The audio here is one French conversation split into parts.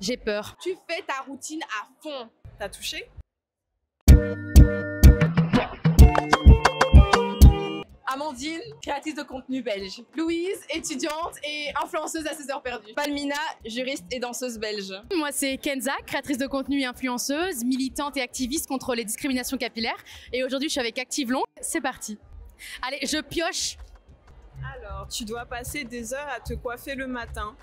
J'ai peur. Tu fais ta routine à fond. T'as touché? Amandine, créatrice de contenu belge. Louise, étudiante et influenceuse à 16 heures perdues. Palmina, juriste et danseuse belge. Moi, c'est Kenza, créatrice de contenu et influenceuse, militante et activiste contre les discriminations capillaires. Et aujourd'hui, je suis avec Activlong. C'est parti. Allez, je pioche. Alors, tu dois passer des heures à te coiffer le matin.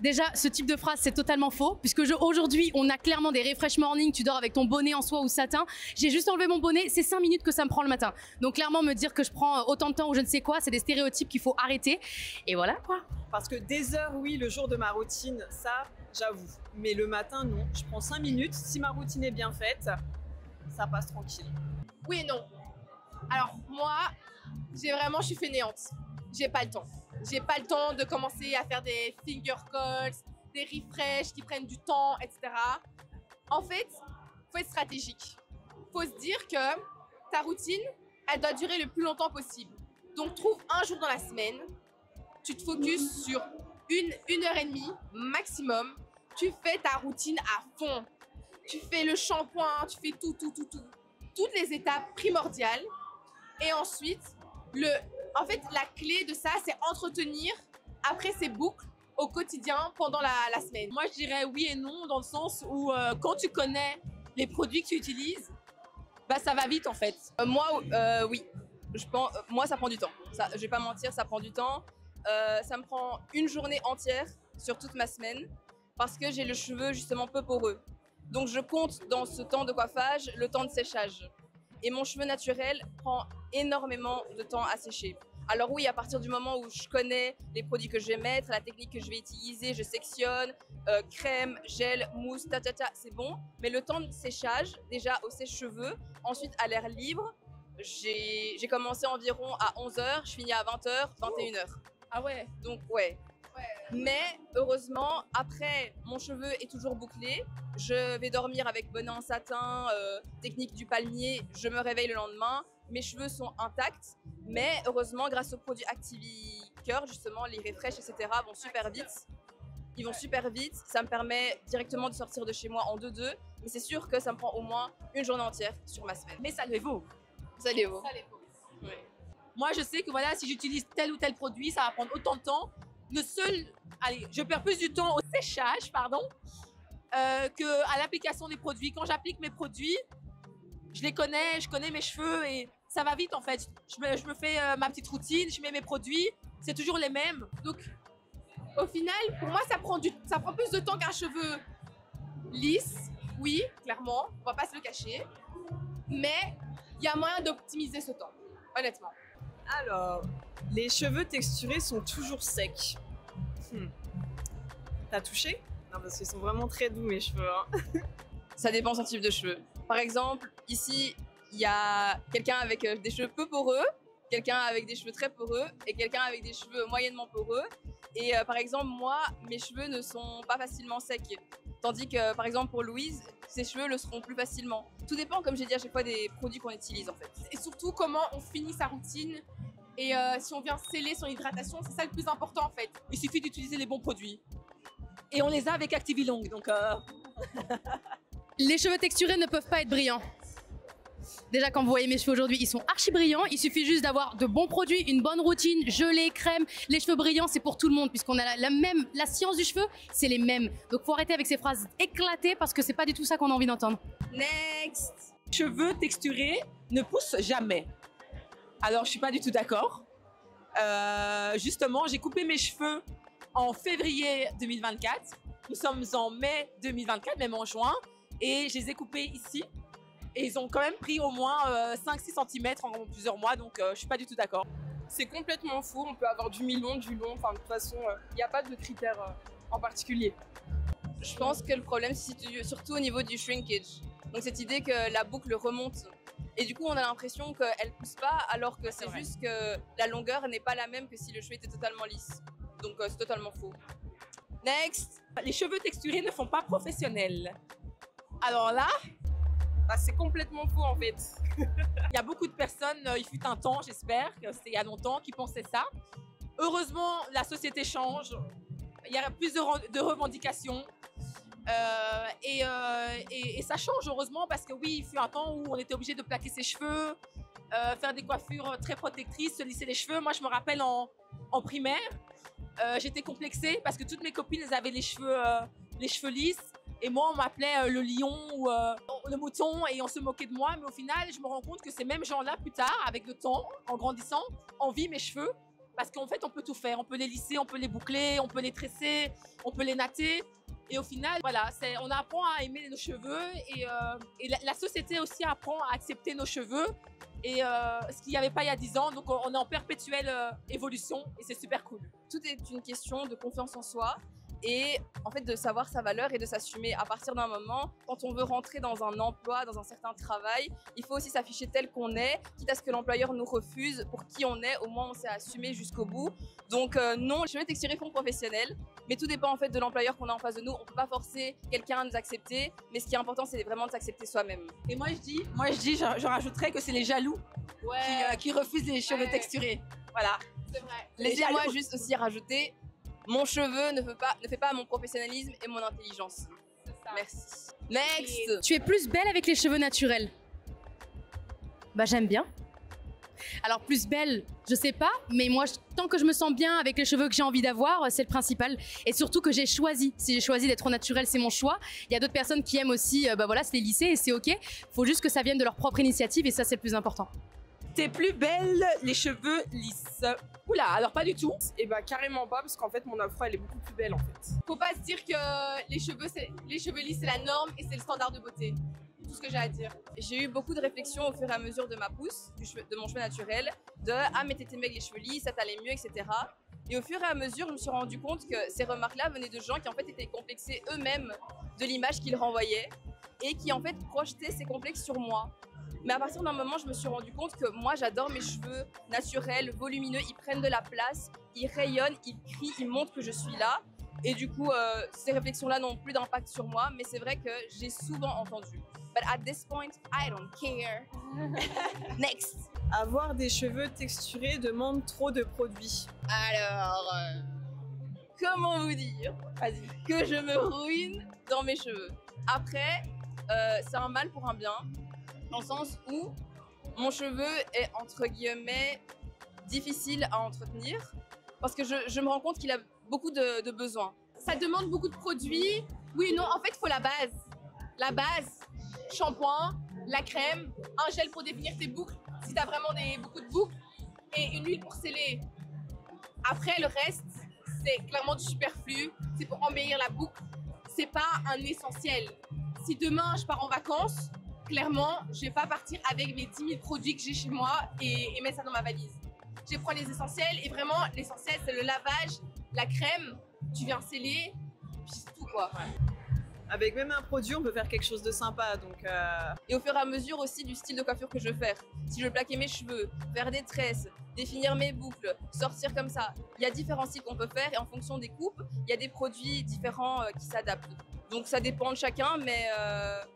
Déjà, ce type de phrase, c'est totalement faux, puisque aujourd'hui, on a clairement des refresh morning, tu dors avec ton bonnet en soie ou satin. J'ai juste enlevé mon bonnet, c'est 5 minutes que ça me prend le matin. Donc clairement, me dire que je prends autant de temps ou je ne sais quoi, c'est des stéréotypes qu'il faut arrêter. Et voilà quoi. Parce que des heures, oui, le jour de ma routine, ça, j'avoue. Mais le matin, non. Je prends 5 minutes. Si ma routine est bien faite, ça passe tranquille. Oui et non. Alors moi, je suis fainéante. J'ai pas le temps. J'ai pas le temps de commencer à faire des finger calls, des refresh qui prennent du temps, etc. En fait, faut être stratégique. Faut se dire que ta routine, elle doit durer le plus longtemps possible. Donc trouve un jour dans la semaine, tu te focuses sur une heure et demie maximum. Tu fais ta routine à fond. Tu fais le shampoing, tu fais tout. Toutes les étapes primordiales. Et ensuite, en fait, la clé de ça, c'est entretenir après ces boucles au quotidien pendant la semaine. Moi, je dirais oui et non, dans le sens où quand tu connais les produits que tu utilises, bah, ça va vite en fait. Oui. Moi, ça prend du temps. Je vais pas mentir, ça prend du temps. Ça me prend une journée entière sur toute ma semaine parce que j'ai le cheveu justement peu poreux. Donc, je compte dans ce temps de coiffage le temps de séchage. Et mon cheveu naturel prend énormément de temps à sécher. Alors oui, à partir du moment où je connais les produits que je vais mettre, la technique que je vais utiliser, je sectionne, crème, gel, mousse, c'est bon. Mais le temps de séchage, déjà au sèche-cheveux, ensuite à l'air libre, j'ai commencé environ à 11h, je finis à 20h, 21h. Ah ouais. Donc ouais. Mais heureusement, après, mon cheveu est toujours bouclé. Je vais dormir avec bonnet en satin, technique du palmier. Je me réveille le lendemain. Mes cheveux sont intacts. Mais heureusement, grâce aux produits Activicure, justement, les refresh, etc., vont super vite. Ils vont super vite. Ça me permet directement de sortir de chez moi en 2-2. Mais c'est sûr que ça me prend au moins une journée entière sur ma semaine. Mais ça les vaut. Ça les vaut. Ouais. Moi, je sais que voilà, si j'utilise tel ou tel produit, ça va prendre autant de temps. Je perds plus du temps au séchage, qu'à l'application des produits. Quand j'applique mes produits, je connais mes cheveux et ça va vite en fait. Je me fais ma petite routine, je mets mes produits, c'est toujours les mêmes. Donc, au final, pour moi, ça prend plus de temps qu'un cheveu lisse. Oui, clairement, on va pas se le cacher. Mais il y a moyen d'optimiser ce temps, honnêtement. Alors, les cheveux texturés sont toujours secs. T'as touché? Non, parce qu'ils sont vraiment très doux mes cheveux. Hein. Ça dépend son type de cheveux. Par exemple, ici, il y a quelqu'un avec des cheveux peu poreux, quelqu'un avec des cheveux très poreux et quelqu'un avec des cheveux moyennement poreux. Et par exemple, moi, mes cheveux ne sont pas facilement secs. Tandis que, par exemple, pour Louise, ses cheveux le seront plus facilement. Tout dépend, comme j'ai dit à chaque fois, des produits qu'on utilise en fait. Et surtout, comment on finit sa routine. Et si on vient sceller son hydratation, c'est ça le plus important en fait. il suffit d'utiliser les bons produits. Et on les a avec Activlong, donc... Les cheveux texturés ne peuvent pas être brillants. Déjà, quand vous voyez mes cheveux aujourd'hui, ils sont archi brillants. Il suffit juste d'avoir de bons produits, une bonne routine, gelée, crème. Les cheveux brillants, c'est pour tout le monde, puisqu'on a la science du cheveu, c'est les mêmes. Donc, faut arrêter avec ces phrases éclatées, parce que c'est pas du tout ça qu'on a envie d'entendre. Next! Cheveux texturés ne poussent jamais. Alors, je suis pas du tout d'accord. Justement, j'ai coupé mes cheveux en février 2024. Nous sommes en mai 2024, même en juin. Et je les ai coupés ici. Et ils ont quand même pris au moins 5-6 cm en plusieurs mois. Donc, je suis pas du tout d'accord. C'est complètement faux. On peut avoir du mi-long, du long. Enfin, de toute façon, il n'y a pas de critères en particulier. Je pense que le problème se situe surtout au niveau du shrinkage. Donc cette idée que la boucle remonte. Et du coup, on a l'impression qu'elle ne pousse pas, alors que c'est juste que la longueur n'est pas la même que si le cheveu était totalement lisse. Donc c'est totalement faux. Next! Les cheveux texturés ne font pas professionnel. Alors là, Bah, c'est complètement faux en fait. il y a beaucoup de personnes, il fut un temps, j'espère, que c'était il y a longtemps, qui pensaient ça. Heureusement, la société change. il y a plus de revendications. Et ça change heureusement parce que oui, il fut un temps où on était obligé de plaquer ses cheveux, faire des coiffures très protectrices, se lisser les cheveux. Moi, je me rappelle en primaire, j'étais complexée parce que toutes mes copines elles avaient les cheveux lisses et moi on m'appelait le lion ou le mouton et on se moquait de moi. Mais au final, je me rends compte que ces mêmes gens-là, plus tard, avec le temps, en grandissant, envient mes cheveux. Parce qu'en fait, on peut tout faire. On peut les lisser, on peut les boucler, on peut les tresser, on peut les natter. Et au final, voilà, on apprend à aimer nos cheveux et la société aussi apprend à accepter nos cheveux. Et ce qu'il n'y avait pas il y a 10 ans. Donc, on est en perpétuelle évolution et c'est super cool. Tout est une question de confiance en soi et en fait de savoir sa valeur et de s'assumer. À partir d'un moment, quand on veut rentrer dans un emploi, dans un certain travail, il faut aussi s'afficher tel qu'on est, quitte à ce que l'employeur nous refuse. Pour qui on est, au moins on s'est assumé jusqu'au bout. Donc non, les cheveux texturés font professionnel, mais tout dépend en fait de l'employeur qu'on a en face de nous. On ne peut pas forcer quelqu'un à nous accepter, mais ce qui est important, c'est vraiment de s'accepter soi-même. Et moi je dis, je rajouterais que c'est les jaloux qui refusent les cheveux texturés. Voilà. C'est vrai. Laissez-moi juste aussi rajouter, mon cheveu ne fait pas mon professionnalisme et mon intelligence. C'est ça. Merci. Next. Tu es plus belle avec les cheveux naturels? Bah j'aime bien. Alors plus belle, je sais pas, mais moi tant que je me sens bien avec les cheveux que j'ai envie d'avoir, c'est le principal. Et surtout que j'ai choisi. Si j'ai choisi d'être au naturel, c'est mon choix. Il y a d'autres personnes qui aiment aussi, bah voilà, se les lisser et c'est ok. Faut juste que ça vienne de leur propre initiative et ça c'est le plus important. T'es plus belle les cheveux lisses. Oula, alors pas du tout. Et bah carrément pas, parce qu'en fait mon afro elle est beaucoup plus belle en fait. Faut pas se dire que les cheveux lisses c'est la norme et c'est le standard de beauté. C'est tout ce que j'ai à dire. J'ai eu beaucoup de réflexions au fur et à mesure de ma pousse, de mon cheveu naturel, de ah mais t'étais avec les cheveux lisses, ça t'allait mieux, etc. Et au fur et à mesure, je me suis rendu compte que ces remarques-là venaient de gens qui en fait étaient complexés eux-mêmes de l'image qu'ils renvoyaient et qui en fait projetaient ces complexes sur moi. Mais à partir d'un moment, je me suis rendu compte que moi, j'adore mes cheveux naturels, volumineux, ils prennent de la place, ils rayonnent, ils crient, ils montrent que je suis là. Et du coup, ces réflexions-là n'ont plus d'impact sur moi, mais c'est vrai que j'ai souvent entendu. But at this point, I don't care. Next. Avoir des cheveux texturés demande trop de produits. Alors, comment vous dire que je me ruine dans mes cheveux. Après, c'est un mal pour un bien. Dans le sens où mon cheveu est entre guillemets difficile à entretenir parce que je me rends compte qu'il a beaucoup de besoins. Ça demande beaucoup de produits. Oui, non, en fait, il faut la base. La base, shampoing, la crème, un gel pour définir tes boucles si tu as vraiment beaucoup de boucles et une huile pour sceller. Après, le reste, c'est clairement du superflu. C'est pour embellir la boucle. C'est pas un essentiel. Si demain, je pars en vacances, clairement, je vais pas partir avec mes 10 000 produits que j'ai chez moi et mettre ça dans ma valise. Je vais prendre les essentiels et vraiment, l'essentiel, c'est le lavage, la crème, tu viens sceller, puis c'est tout quoi. Avec même un produit, on peut faire quelque chose de sympa. Donc Et au fur et à mesure aussi du style de coiffure que je veux faire. Si je veux plaquer mes cheveux, faire des tresses, définir mes boucles, sortir comme ça. Il y a différents styles qu'on peut faire et en fonction des coupes, il y a des produits différents qui s'adaptent. Donc ça dépend de chacun, mais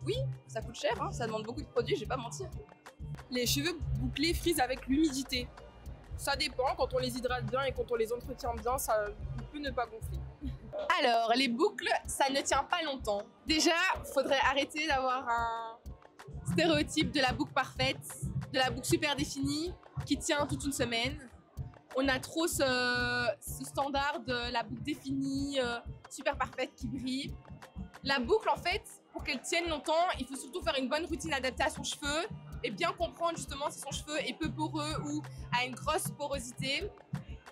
oui, ça coûte cher, hein, ça demande beaucoup de produits, je vais pas mentir. Les cheveux bouclés frisent avec l'humidité. Ça dépend, quand on les hydrate bien et quand on les entretient bien, ça peut ne pas gonfler. Alors, les boucles, ça ne tient pas longtemps. Déjà, faudrait arrêter d'avoir un stéréotype de la boucle parfaite, de la boucle super définie, qui tient toute une semaine. On a trop ce standard de la boucle définie, super parfaite, qui brille. La boucle, en fait, pour qu'elle tienne longtemps, il faut surtout faire une bonne routine adaptée à son cheveu et bien comprendre justement si son cheveu est peu poreux ou a une grosse porosité.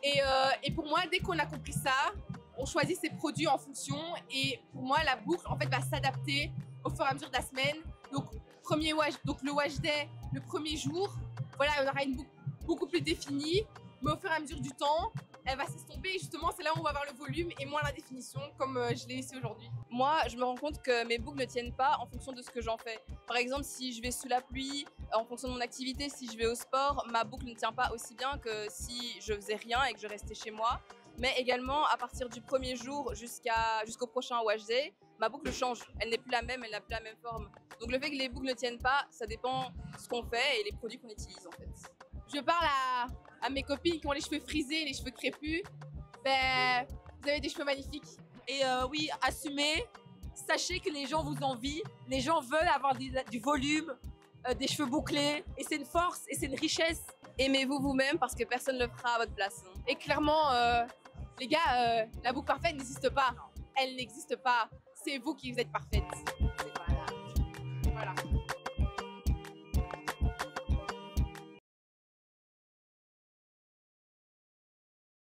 Et pour moi, dès qu'on a compris ça, on choisit ses produits en fonction. Et pour moi, la boucle, en fait, va s'adapter au fur et à mesure de la semaine. Donc, le wash day, le premier jour, voilà, on aura une boucle beaucoup plus définie. Mais au fur et à mesure du temps, elle va s'estomper et justement c'est là où on va avoir le volume et moins la définition comme je l'ai ici aujourd'hui. Moi, je me rends compte que mes boucles ne tiennent pas en fonction de ce que j'en fais. Par exemple, si je vais sous la pluie, en fonction de mon activité, si je vais au sport, ma boucle ne tient pas aussi bien que si je faisais rien et que je restais chez moi. Mais également, à partir du premier jour jusqu'au prochain wash day, ma boucle change. Elle n'est plus la même, elle n'a plus la même forme. Donc le fait que les boucles ne tiennent pas, ça dépend de ce qu'on fait et les produits qu'on utilise en fait. Je parle à mes copines qui ont les cheveux frisés, les cheveux crépus. Ben, Vous avez des cheveux magnifiques. Et oui, assumez. Sachez que les gens vous envient. Les gens veulent avoir du volume, des cheveux bouclés. Et c'est une force et c'est une richesse. Aimez-vous vous-même parce que personne ne le fera à votre place. Et clairement, les gars, la boucle parfaite n'existe pas. Elle n'existe pas. C'est vous qui vous êtes parfaite. Voilà.